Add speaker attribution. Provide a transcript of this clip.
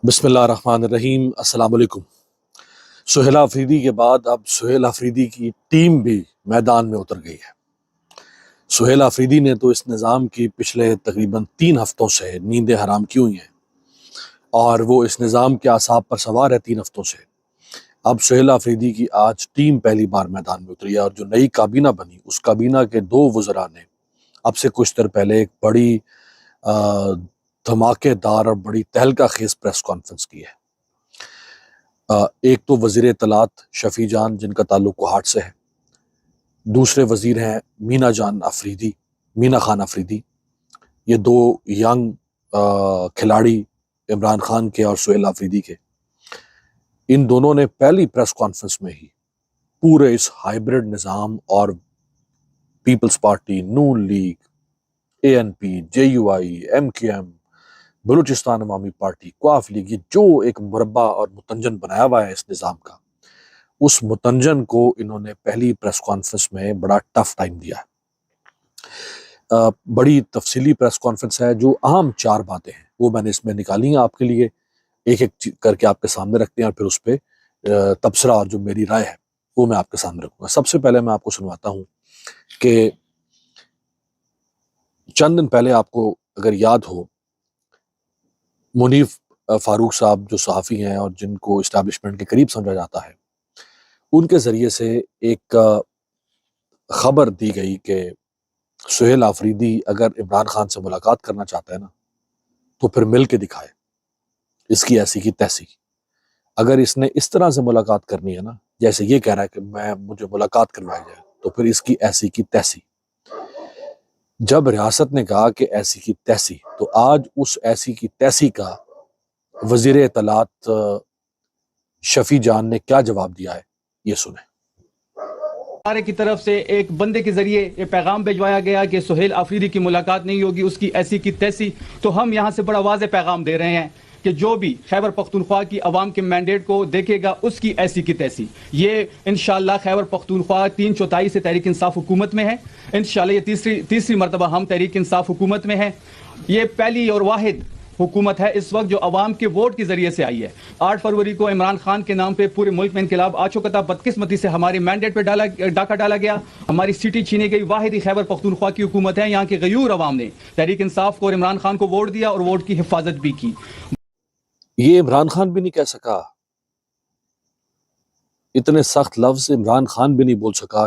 Speaker 1: بسم اللہ الرحمن الرحیم۔ السلام علیکم۔ سہیل آفریدی کے بعد اب سہیل آفریدی کی ٹیم بھی میدان میں اتر گئی ہے۔ سہیل آفریدی نے تو اس نظام کی پچھلے تقریباً 3 ہفتوں سے نیندیں حرام کی ہوئی ہیں اور وہ اس نظام کے اعصاب پر سوار ہے 3 ہفتوں سے۔ اب سہیل آفریدی کی آج ٹیم پہلی بار میدان میں اتری ہے اور جو نئی کابینہ بنی اس کابینہ کے 2 وزراء نے اب سے کچھ دیر پہلے ایک بڑی دھماکے دار اور بڑی تہلکہ خیز پریس کانفرنس کی ہے۔ ایک تو وزیر اطلاعات شفیع جان جن کا تعلق کوہاٹ سے ہے، دوسرے وزیر ہیں مینا خان افریدی۔ یہ 2 ینگ کھلاڑی عمران خان کے اور سہیل آفریدی کے، ان دونوں نے پہلی پریس کانفرنس میں ہی پورے اس ہائیبرڈ نظام اور Peoples Party, Noon League, ANP، JUI، MQM، Balochistan Awami Party, قواف league, یہ جو ایک مربع اور متنجن بنایا ہوا ہے اس نظام کا، اس متنجن کو انہوں نے پہلی پریس کانفرنس میں بڑا ٹف ٹائم دیا ہے۔ بڑی تفصیلی پریس کانفرنس ہے، جو اہم 4 باتیں ہیں وہ میں نے اس میں نکالی ہیں آپ کے لیے، ایک ایک کر کے آپ کے سامنے رکھتے ہیں اور پھر اس پہ تبصرہ اور جو میری رائے ہے وہ میں آپ کے سامنے رکھوں گا۔ سب سے پہلے میں آپ کو سنواتا ہوں کہ چند دن پہلے آپ کو اگر یاد ہو، منیف فاروق صاحب جو صحافی ہیں اور جن کو اسٹیبلشمنٹ کے قریب سمجھا جاتا ہے، ان کے ذریعے سے ایک خبر دی گئی کہ سہیل آفریدی اگر عمران خان سے ملاقات کرنا چاہتا ہے نا تو پھر مل کے دکھائے، اس کی ایسی کی تیسی۔ اگر اس نے اس طرح سے ملاقات کرنی ہے نا جیسے یہ کہہ رہا ہے کہ مجھے ملاقات کروائی جائے، تو پھر اس کی ایسی کی تیسی۔ جب ریاست نے کہا کہ ایسی کی تیسی، تو آج اس ایسی کی تیسی کا وزیر اطلاعات شفیع جان نے کیا جواب دیا ہے، یہ سنیں۔
Speaker 2: ادارے کی طرف سے ایک بندے کے ذریعے یہ پیغام بھجوایا گیا کہ سہیل آفریدی کی ملاقات نہیں ہوگی، اس کی ایسی کی تیسی۔ تو ہم یہاں سے بڑا واضح پیغام دے رہے ہیں کہ جو بھی خیبر پختونخوا کی عوام کے مینڈیٹ کو دیکھے گا اس کی ایسی کی تیسی۔ یہ انشاءاللہ خیبر پختونخوا 3/4 سے تحریک انصاف حکومت میں ہے، انشاءاللہ یہ تیسری مرتبہ ہم تحریک انصاف حکومت میں ہیں۔ یہ پہلی اور واحد حکومت ہے اس وقت جو عوام کے ووٹ کے ذریعے سے آئی ہے۔ 8 فروری کو عمران خان کے نام پہ پورے ملک میں انقلاب آ چکا تھا، بدقسمتی سے ہماری مینڈیٹ پہ ڈاکہ ڈالا گیا، ہماری سیٹی چھینی گئی۔ واحد ہی خیبر پختونخوا کی حکومت ہے، یہاں کے غیور عوام نے تحریک انصاف کو اور عمران خان کو ووٹ دیا اور ووٹ کی حفاظت بھی کی۔
Speaker 1: یہ عمران خان بھی نہیں کہہ سکا، اتنے سخت لفظ عمران خان بھی نہیں بول سکا